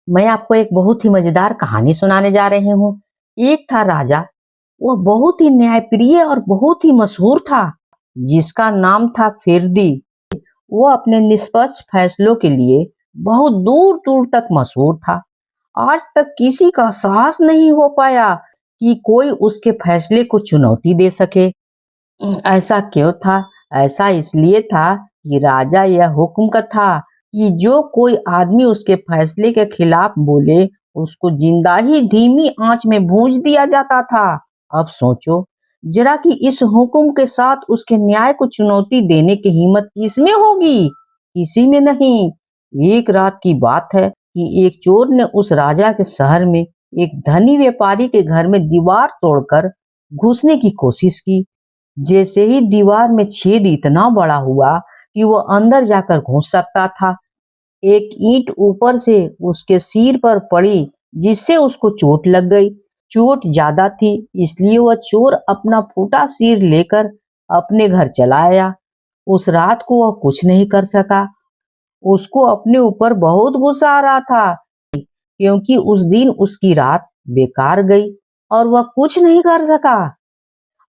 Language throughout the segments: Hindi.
मैं आपको एक बहुत ही मजेदार कहानी सुनाने जा रही हूँ। एक था राजा, वह बहुत ही न्यायप्रिय और बहुत ही मशहूर था, जिसका नाम था फिरदी। वो अपने निष्पक्ष फैसलों के लिए बहुत दूर दूर तक मशहूर था। आज तक किसी का साहस नहीं हो पाया कि कोई उसके फैसले को चुनौती दे सके। ऐसा क्यों था? ऐसा इसलिए था कि राजा यह हुक्म का था कि जो कोई आदमी उसके फैसले के खिलाफ बोले, उसको जिंदा ही धीमी आंच में भूंज दिया जाता था। अब सोचो जरा कि इस हुक्म के साथ उसके न्याय को चुनौती देने की हिम्मत किसमें होगी? किसी में नहीं। एक रात की बात है कि एक चोर ने उस राजा के शहर में एक धनी व्यापारी के घर में दीवार तोड़कर घुसने की कोशिश की। जैसे ही दीवार में छेद इतना बड़ा हुआ कि वो अंदर जाकर घुस सकता था, एक ईंट ऊपर से उसके सिर पर पड़ी, जिससे उसको चोट लग गई। चोट ज्यादा थी, इसलिए वह चोर अपना फूटा सिर लेकर अपने घर चला आया। उस रात को वह कुछ नहीं कर सका। उसको अपने ऊपर बहुत गुस्सा आ रहा था, क्योंकि उस दिन उसकी रात बेकार गई और वह कुछ नहीं कर सका।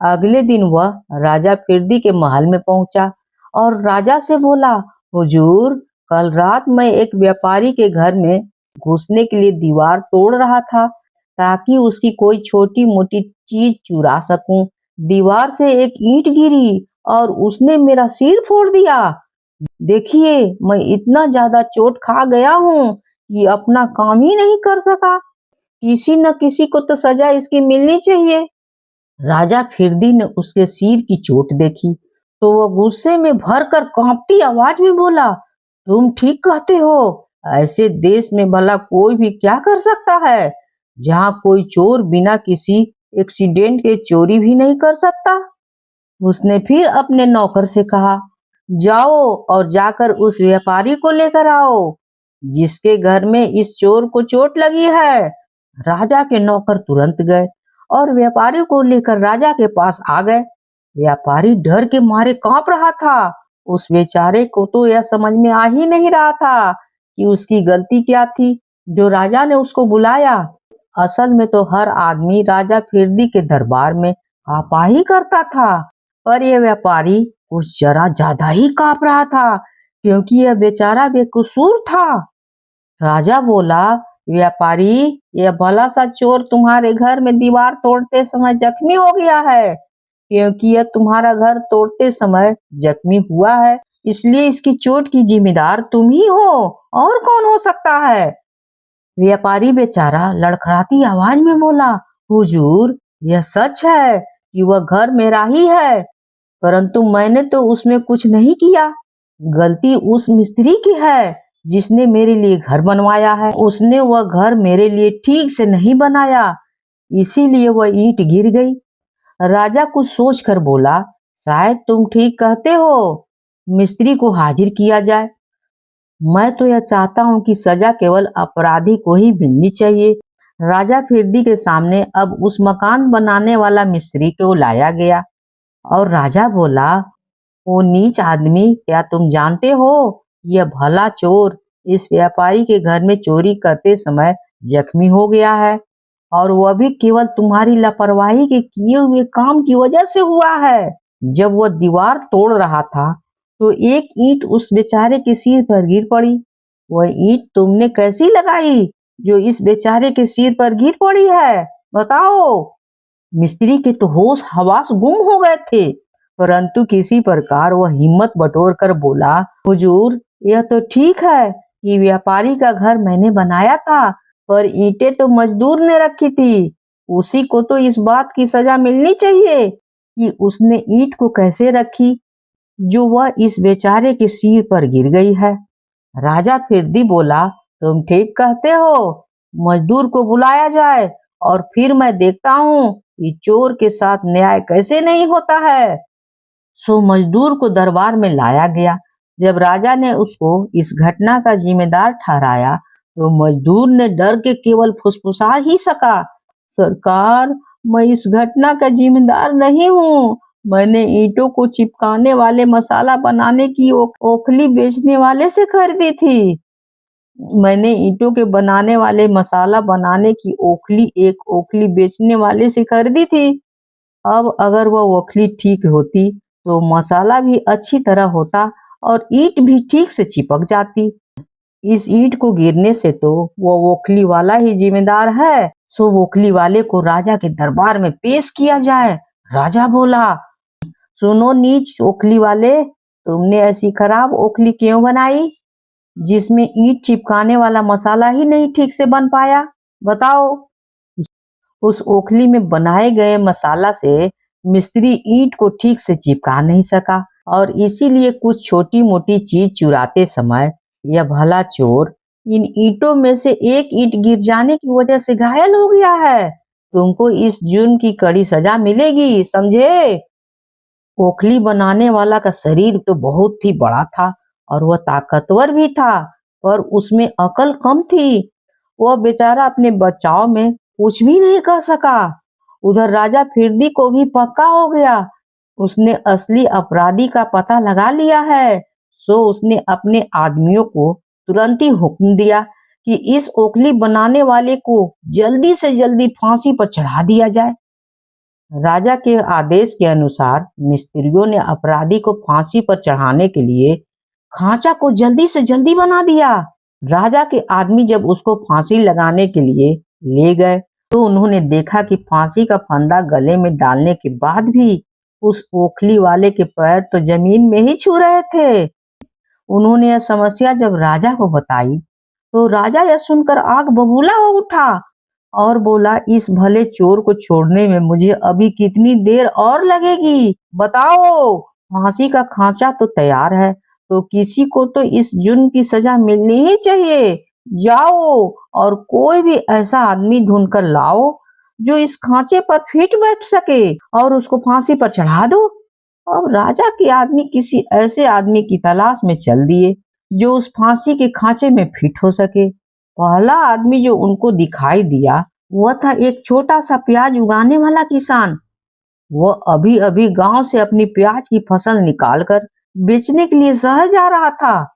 अगले दिन वह राजा फिरदी के महल में पहुंचा और राजा से बोला, हुजूर, कल रात मैं एक व्यापारी के घर में घुसने के लिए दीवार तोड़ रहा था ताकि उसकी कोई छोटी मोटी चीज चुरा सकूं। दीवार से एक ईंट गिरी और उसने मेरा सिर फोड़ दिया। देखिए, मैं इतना ज्यादा चोट खा गया हूँ कि अपना काम ही नहीं कर सका। किसी न किसी को तो सजा इसकी मिलनी चाहिए। राजा फिरदी ने उसके सिर की चोट देखी तो वह गुस्से में भरकर कांपती आवाज में बोला, तुम ठीक कहते हो। ऐसे देश में भला कोई भी क्या कर सकता है जहाँ कोई चोर बिना किसी एक्सीडेंट के चोरी भी नहीं कर सकता। उसने फिर अपने नौकर से कहा, जाओ और जाकर उस व्यापारी को लेकर आओ जिसके घर में इस चोर को चोट लगी है। राजा के नौकर तुरंत गए और व्यापारी को लेकर राजा के पास आ गए। व्यापारी डर के मारे कांप रहा था। उस बेचारे को तो यह समझ में आ ही नहीं रहा था कि उसकी गलती क्या थी जो राजा ने उसको बुलाया। असल में तो हर आदमी राजा फिरदी के दरबार में आपा ही करता था, पर यह व्यापारी कुछ जरा ज्यादा ही कांप रहा था, क्योंकि यह बेचारा बेकसूर था। राजा बोला, व्यापारी, यह भला सा चोर तुम्हारे घर में दीवार तोड़ते समय जख्मी हो गया है। क्योंकि यह तुम्हारा घर तोड़ते समय जख्मी हुआ है, इसलिए इसकी चोट की जिम्मेदार तुम ही हो, और कौन हो सकता है? व्यापारी बेचारा लड़खड़ाती आवाज में बोला, हुजूर, यह सच है कि वह घर मेरा ही है, परंतु मैंने तो उसमें कुछ नहीं किया। गलती उस मिस्त्री की है जिसने मेरे लिए घर बनवाया है। उसने वह घर मेरे लिए ठीक से नहीं बनाया, इसीलिए वह ईंट गिर गई। राजा कुछ सोचकर बोला, शायद तुम ठीक कहते हो, मिस्त्री को हाजिर किया जाए। मैं तो यह चाहता हूँ कि सजा केवल अपराधी को ही मिलनी चाहिए। राजा फिरदी के सामने अब उस मकान बनाने वाला मिस्त्री को लाया गया और राजा बोला, ओ नीच आदमी, क्या तुम जानते हो यह भला चोर इस व्यापारी के घर में चोरी करते समय जख्मी हो गया है, और वह भी केवल तुम्हारी लापरवाही के किए हुए काम की वजह से हुआ है। जब वह दीवार तोड़ रहा था तो एक ईंट उस बेचारे के सिर पर गिर पड़ी। वह ईंट तुमने कैसी लगाई जो इस बेचारे के सिर पर गिर पड़ी है? बताओ। मिस्त्री के तो होश हवास गुम हो गए थे, परंतु किसी प्रकार वह हिम्मत बटोर कर बोला, हुजूर, यह तो ठीक है कि व्यापारी का घर मैंने बनाया था, पर ईंटें तो मजदूर ने रखी थी। उसी को तो इस बात की सजा मिलनी चाहिए कि उसने ईंट को कैसे रखी जो वह इस बेचारे के सिर पर गिर गई है। राजा फिरदी बोला, तुम ठीक कहते हो, मजदूर को बुलाया जाए और फिर मैं देखता हूँ कि चोर के साथ न्याय कैसे नहीं होता है। सो मजदूर को दरबार में लाया गया। जब राजा ने उसको इस घटना का जिम्मेदार ठहराया तो मजदूर ने डर के केवल फुसफुसा ही सका, सरकार, मैं इस घटना का जिम्मेदार नहीं हूँ। मैंने ईंटों को चिपकाने वाले मसाला बनाने की ओखली बेचने वाले से खरीदी थी। मैंने ईंटों के बनाने वाले मसाला बनाने की ओखली एक ओखली बेचने वाले से खरीदी थी। अब अगर वह ओखली ठीक होती तो मसाला भी अच्छी तरह होता और ईंट भी ठीक से चिपक जाती। इस ईंट को गिरने से तो वो ओखली वाला ही जिम्मेदार है। सो ओखली वाले को राजा के दरबार में पेश किया जाए। राजा बोला, सुनो नीच ओखली वाले, तुमने ऐसी खराब ओखली क्यों बनाई जिसमें ईंट चिपकाने वाला मसाला ही नहीं ठीक से बन पाया? बताओ। उस ओखली में बनाए गए मसाला से मिस्त्री ईंट को ठीक से चिपका नहीं सका और इसीलिए कुछ छोटी मोटी चीज चुराते समय यह भला चोर इन ईंटों में से एक ईंट गिर जाने की वजह से घायल हो गया है। तुमको इस जुर्म की कड़ी सजा मिलेगी, समझे? ओखली बनाने वाला का शरीर तो बहुत ही बड़ा था और वह ताकतवर भी था, पर उसमें अकल कम थी। वह बेचारा अपने बचाव में कुछ भी नहीं कर सका। उधर राजा फिरदी को भी पक्का हो गया, उसने असली अपराधी का पता लगा लिया है। सो उसने अपने आदमियों को तुरंत ही हुक्म दिया कि इस ओखली बनाने वाले को जल्दी से जल्दी फांसी पर चढ़ा दिया जाए। राजा के आदेश के अनुसार मिस्त्रियों ने अपराधी को फांसी पर चढ़ाने के लिए खांचा को जल्दी से जल्दी बना दिया। राजा के आदमी जब उसको फांसी लगाने के लिए ले गए तो उन्होंने देखा कि फांसी का फंदा गले में डालने के बाद भी उस ओखली वाले के पैर तो जमीन में ही छू रहे थे। उन्होंने यह समस्या जब राजा को बताई तो राजा यह सुनकर आग बबूला हो उठा और बोला, इस भले चोर को छोड़ने में मुझे अभी कितनी देर और लगेगी? बताओ। फांसी का खांचा तो तैयार है, तो किसी को तो इस जुर्म की सजा मिलनी ही चाहिए। जाओ और कोई भी ऐसा आदमी ढूंढ कर लाओ जो इस खांचे पर फिट बैठ सके और उसको फांसी पर चढ़ा दो। अब राजा के आदमी किसी ऐसे आदमी की तलाश में चल दिए जो उस फांसी के खांचे में फिट हो सके। पहला आदमी जो उनको दिखाई दिया वह था एक छोटा सा प्याज उगाने वाला किसान। वह अभी अभी गांव से अपनी प्याज की फसल निकालकर बेचने के लिए शहर जा रहा था।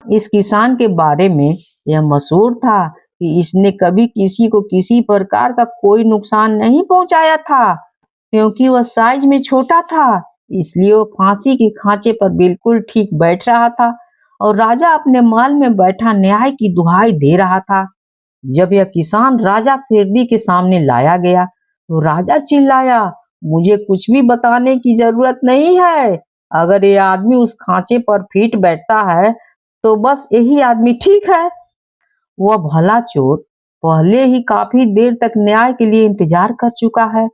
इस किसान के बारे में यह मशहूर था कि इसने कभी किसी को किसी प्रकार का कोई नुकसान नहीं पहुंचाया था, क्योंकि वह साइज में छोटा था। इसलिए वो फांसी के खांचे पर बिल्कुल ठीक बैठ रहा था और राजा अपने महल में बैठा न्याय की दुहाई दे रहा था। जब यह किसान राजा फिरदी के सामने लाया गया तो राजा चिल्लाया, मुझे कुछ भी बताने की जरूरत नहीं है। अगर ये आदमी उस खांचे पर फिट बैठता है तो बस यही आदमी ठीक है। वह भला चोर पहले ही काफी देर तक न्याय के लिए इंतजार कर चुका है।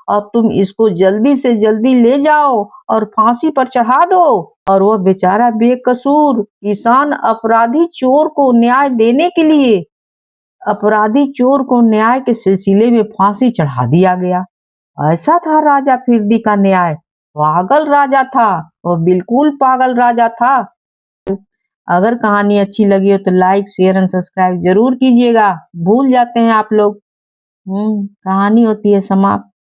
अब तुम इसको जल्दी से जल्दी ले जाओ और फांसी पर चढ़ा दो। और वह बेचारा बेकसूर किसान अपराधी चोर को न्याय के सिलसिले में फांसी चढ़ा दिया गया। ऐसा था राजा फिरदी का न्याय। पागल राजा था, वह बिल्कुल पागल राजा था। अगर कहानी अच्छी लगी हो तो लाइक शेयर एंड सब्सक्राइब जरूर कीजिएगा। भूल जाते हैं आप लोग। कहानी होती है समाप्त।